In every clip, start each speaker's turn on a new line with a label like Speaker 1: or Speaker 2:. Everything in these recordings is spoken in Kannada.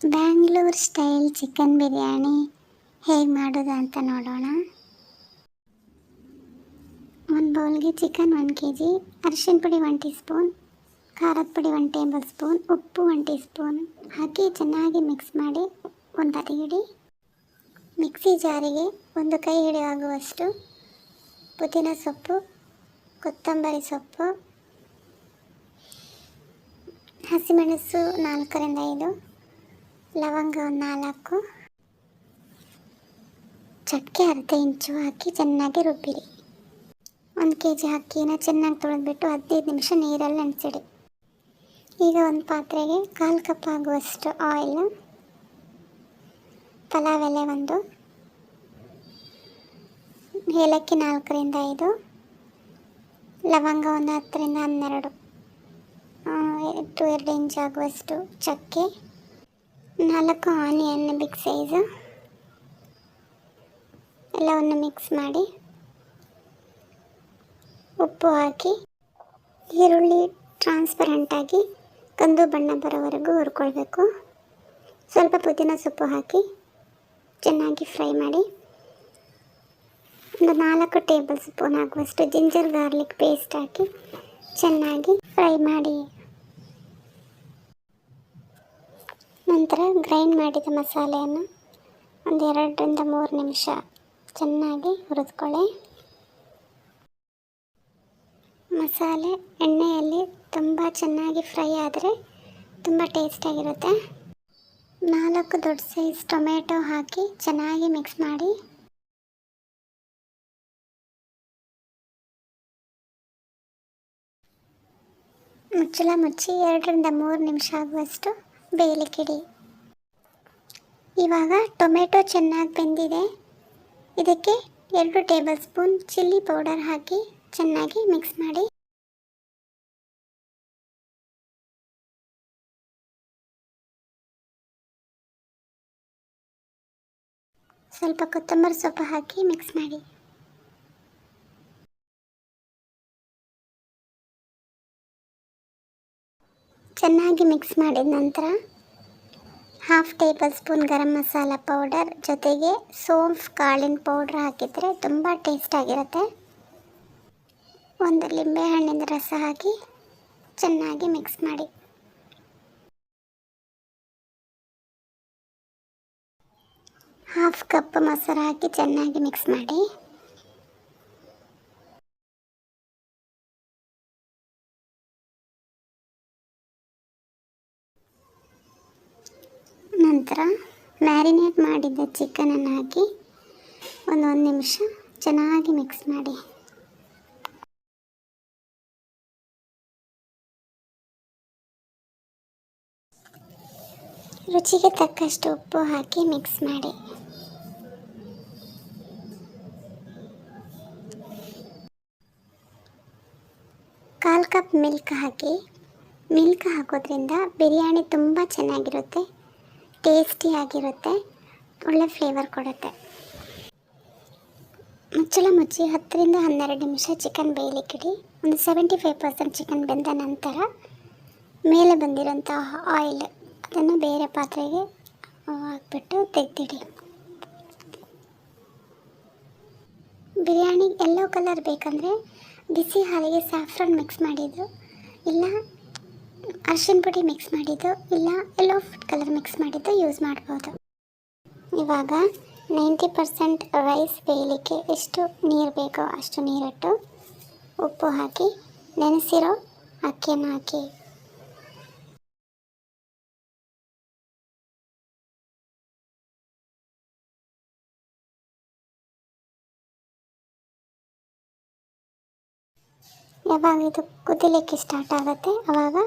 Speaker 1: ಬ್ಯಾಂಗ್ಳೂರ್ ಸ್ಟೈಲ್ ಚಿಕನ್ ಬಿರಿಯಾನಿ ಹೇಗೆ ಮಾಡೋದು ಅಂತ ನೋಡೋಣ. ಒಂದು ಬೌಲ್ಗೆ ಚಿಕನ್ 1 kg, ಅರಿಶಿನ ಪುಡಿ 1 ಟೀ ಸ್ಪೂನ್, ಖಾರದ ಪುಡಿ 1 ಟೇಬಲ್ ಸ್ಪೂನ್, ಉಪ್ಪು 1 ಟೀ ಸ್ಪೂನ್ ಹಾಕಿ ಚೆನ್ನಾಗಿ ಮಿಕ್ಸ್ ಮಾಡಿ ಒಂದು ಬದಿ ಇಡಿ. ಮಿಕ್ಸಿ ಜಾರಿಗೆ ಒಂದು ಕೈ ಹಿಡಿಯುವಾಗುವಷ್ಟು ಪುದೀನ ಸೊಪ್ಪು, ಕೊತ್ತಂಬರಿ ಸೊಪ್ಪು, ಹಸಿಮೆಣಸು 4ರಿಂದ 5, ಲವಂಗ 4, ಚಕ್ಕೆ ಅರ್ಧ ಇಂಚು ಹಾಕಿ ಚೆನ್ನಾಗಿ ರುಬ್ಬಿರಿ. 1 kg ಅಕ್ಕಿನ ಚೆನ್ನಾಗಿ ತೊಳೆದ್ಬಿಟ್ಟು 15 ನಿಮಿಷ ನೀರಲ್ಲಿ ನೆನೆಸಿಡಿ. ಈಗ ಒಂದು ಪಾತ್ರೆಗೆ 1/4 ಕಪ್ ಆಗುವಷ್ಟು ಆಯಿಲ್, ಪಲಾವ್ ಎಲೆ 1, ಏಲಕ್ಕಿ 4ರಿಂದ 5, ಲವಂಗ 10ರಿಂದ 12, 2 ಇಂಚ್ ಆಗುವಷ್ಟು ಚಕ್ಕೆ, 4 ಆನಿಯನ್ ಬಿಗ್ ಸೈಜು ಎಲ್ಲವನ್ನು ಮಿಕ್ಸ್ ಮಾಡಿ ಉಪ್ಪು ಹಾಕಿ ಈರುಳ್ಳಿ ಟ್ರಾನ್ಸ್ಪರೆಂಟಾಗಿ ಕಂದು ಬಣ್ಣ ಬರೋವರೆಗೂ ಹುರ್ಕೊಳ್ಬೇಕು. ಸ್ವಲ್ಪ ಪುದೀನ ಸೊಪ್ಪು ಹಾಕಿ ಚೆನ್ನಾಗಿ ಫ್ರೈ ಮಾಡಿ. ಒಂದು 4 ಟೇಬಲ್ ಸ್ಪೂನ್ ಆಗುವಷ್ಟು ಜಿಂಜರ್ ಗಾರ್ಲಿಕ್ ಪೇಸ್ಟ್ ಹಾಕಿ ಚೆನ್ನಾಗಿ ಫ್ರೈ ಮಾಡಿ. ನಂತರ ಗ್ರೈಂಡ್ ಮಾಡಿದ ಮಸಾಲೆಯನ್ನು ಒಂದು 2ರಿಂದ 3 ನಿಮಿಷ ಚೆನ್ನಾಗಿ ಹುರಿದುಕೊಳ್ಳಿ. ಮಸಾಲೆ ಎಣ್ಣೆಯಲ್ಲಿ ತುಂಬ ಚೆನ್ನಾಗಿ ಫ್ರೈ ಆದರೆ ತುಂಬ ಟೇಸ್ಟಾಗಿರುತ್ತೆ. 4 ದೊಡ್ಡ ಸೈಜ್ ಟೊಮೆಟೊ ಹಾಕಿ ಚೆನ್ನಾಗಿ ಮಿಕ್ಸ್ ಮಾಡಿ. ಮುಚ್ಚಳ ಮುಚ್ಚಿ 2ರಿಂದ 3 ನಿಮಿಷ ಆಗುವಷ್ಟು ಬೇಯಲಿಕ್ಕಿಡಿ. ಇವಾಗ ಟೊಮೆಟೊ ಚೆನ್ನಾಗಿ ಬೆಂದಿದೆ. ಇದಕ್ಕೆ 2 ಟೇಬಲ್ ಸ್ಪೂನ್ ಚಿಲ್ಲಿ ಪೌಡರ್ ಹಾಕಿ ಚೆನ್ನಾಗಿ ಮಿಕ್ಸ್ ಮಾಡಿ. ಸ್ವಲ್ಪ ಕೊತ್ತಂಬರಿ ಸೊಪ್ಪು ಹಾಕಿ ಮಿಕ್ಸ್ ಮಾಡಿ. ಚೆನ್ನಾಗಿ ಮಿಕ್ಸ್ ಮಾಡಿದ ನಂತರ 1/2 table spoon garam masala powder ಜೊತೆಗೆ ಸೋಂಫ್ ಕಾಳಿನ ಪೌಡ್ರ್ ಹಾಕಿದರೆ ತುಂಬ ಟೇಸ್ಟಾಗಿರುತ್ತೆ. 1 ಲಿಂಬೆ ಹಣ್ಣಿನ ರಸ ಹಾಕಿ ಚೆನ್ನಾಗಿ ಮಿಕ್ಸ್ ಮಾಡಿ. ಹಾಫ್ ಕಪ್ ಮೊಸರು ಹಾಕಿ ಚೆನ್ನಾಗಿ ಮಿಕ್ಸ್ ಮಾಡಿ. ನಂತರ ಮ್ಯಾರಿನೇಟ್ ಮಾಡಿದ್ದ ಚಿಕನನ್ನು ಹಾಕಿ ಒಂದು 1 ನಿಮಿಷ ಚೆನ್ನಾಗಿ ಮಿಕ್ಸ್ ಮಾಡಿ. ರುಚಿಗೆ ತಕ್ಕಷ್ಟು ಉಪ್ಪು ಹಾಕಿ ಮಿಕ್ಸ್ ಮಾಡಿ. ಕಾಲು ಕಪ್ ಮಿಲ್ಕ್ ಹಾಕಿ. ಮಿಲ್ಕ್ ಹಾಕೋದ್ರಿಂದ ಬಿರಿಯಾನಿ ತುಂಬ ಚೆನ್ನಾಗಿರುತ್ತೆ, ಟೇಸ್ಟಿಯಾಗಿರುತ್ತೆ, ಒಳ್ಳೆ ಫ್ಲೇವರ್ ಕೊಡುತ್ತೆ. ಮುಚ್ಚಳ ಮುಚ್ಚಿ 10ರಿಂದ 12 ನಿಮಿಷ ಚಿಕನ್ ಬೇಯಲಿಕ್ಕಿಡಿ. ಒಂದು 75% ಚಿಕನ್ ಬೆಂದ ನಂತರ ಮೇಲೆ ಬಂದಿರೋಂತಹ ಆಯಿಲ್ ಅದನ್ನು ಬೇರೆ ಪಾತ್ರೆಗೆ ಹಾಕ್ಬಿಟ್ಟು ತೆಗೆದಿಡಿ. ಬಿರಿಯಾನಿ ಯೆಲ್ಲೋ ಕಲರ್ ಬೇಕಂದರೆ ಬಿಸಿ ಹಾಲಿಗೆ ಸ್ಯಾಫ್ರನ್ ಮಿಕ್ಸ್ ಮಾಡಿದ್ದು, ಇಲ್ಲ ಅರಿಶಿನ ಪುಡಿ ಮಿಕ್ಸ್ ಮಾಡಿದ್ದು, ಇಲ್ಲ ಯೆಲ್ಲೋ ಫುಡ್ ಕಲರ್ ಮಿಕ್ಸ್ ಮಾಡಿದ್ದು ಯೂಸ್ ಮಾಡ್ಬೋದು. ಇವಾಗ 90% ರೈಸ್ ಬೇಯಲಿಕ್ಕೆ ಎಷ್ಟು ನೀರು ಬೇಕೋ ಅಷ್ಟು ನೀರಿಟ್ಟು ಉಪ್ಪು ಹಾಕಿ ನೆನೆಸಿರೋ ಅಕ್ಕಿಯನ್ನು ಹಾಕಿ. ಯಾವಾಗ ಇದು ಕುದಿಲಿಕ್ಕೆ ಸ್ಟಾರ್ಟ್ ಆಗುತ್ತೆ ಆವಾಗ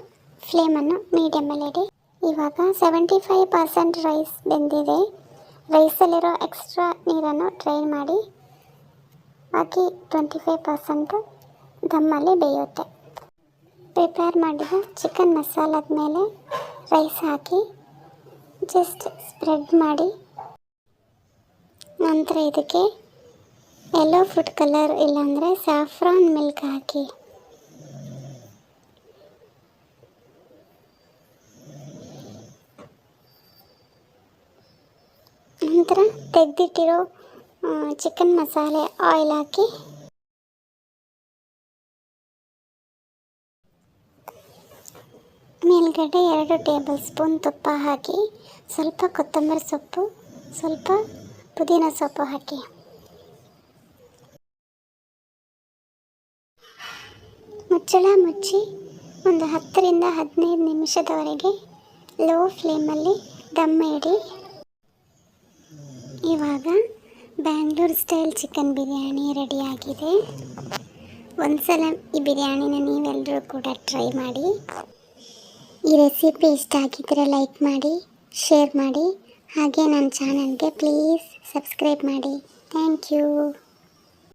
Speaker 1: ಫ್ಲೇಮನ್ನು ಮೀಡಿಯಮಲ್ಲಿ ಇಡಿ. ಇವಾಗ 75% ರೈಸ್ ಬೆಂದಿದೆ. ರೈಸಲ್ಲಿರೋ ಎಕ್ಸ್ಟ್ರಾ ನೀರನ್ನು ಡ್ರೈನ್ ಮಾಡಿ ಬಾಕಿ 25% ದಮ್ಮಲ್ಲಿ ಬೇಯುತ್ತೆ. ಪ್ರಿಪೇರ್ ಮಾಡಿದ ಚಿಕನ್ ಮಸಾಲದ ಮೇಲೆ ರೈಸ್ ಹಾಕಿ ಜಸ್ಟ್ ಸ್ಪ್ರೆಡ್ ಮಾಡಿ. ನಂತರ ಇದಕ್ಕೆ ಯೆಲ್ಲೋ ಫುಡ್ ಕಲರ್ ಇಲ್ಲಾಂದರೆ ಸ್ಯಾಫ್ರಾನ್ ಮಿಲ್ಕ್ ಹಾಕಿ. ನಂತರ ತೆಗೆದಿಟ್ಟಿರೋ ಚಿಕನ್ ಮಸಾಲೆ ಆಯಿಲ್ ಹಾಕಿ ಮೇಲ್ಗಡೆ 2 ಟೇಬಲ್ ಸ್ಪೂನ್ ತುಪ್ಪ ಹಾಕಿ ಸ್ವಲ್ಪ ಕೊತ್ತಂಬರಿ ಸೊಪ್ಪು ಸ್ವಲ್ಪ ಪುದೀನ ಸೊಪ್ಪು ಹಾಕಿ ಮುಚ್ಚಳ ಮುಚ್ಚಿ ಒಂದು 10ರಿಂದ 15 ನಿಮಿಷದವರೆಗೆ ಲೋ ಫ್ಲೇಮಲ್ಲಿ ದಮ್ ಇಡಿ. ಇವಾಗ ಬ್ಯಾಂಗ್ಳೂರ್ ಸ್ಟೈಲ್ ಚಿಕನ್ ಬಿರಿಯಾನಿ ರೆಡಿಯಾಗಿದೆ. ಒಂದ್ಸಲ ಈ ಬಿರಿಯಾನಿನ ನೀವೆಲ್ಲರೂ ಕೂಡ ಟ್ರೈ ಮಾಡಿ. ಈ ರೆಸಿಪಿ ಇಷ್ಟ ಆಗಿದ್ದರೆ ಲೈಕ್ ಮಾಡಿ, ಶೇರ್ ಮಾಡಿ, ಹಾಗೆ ನನ್ನ ಚಾನಲ್ಗೆ ಪ್ಲೀಸ್ ಸಬ್ಸ್ಕ್ರೈಬ್ ಮಾಡಿ. Thank you.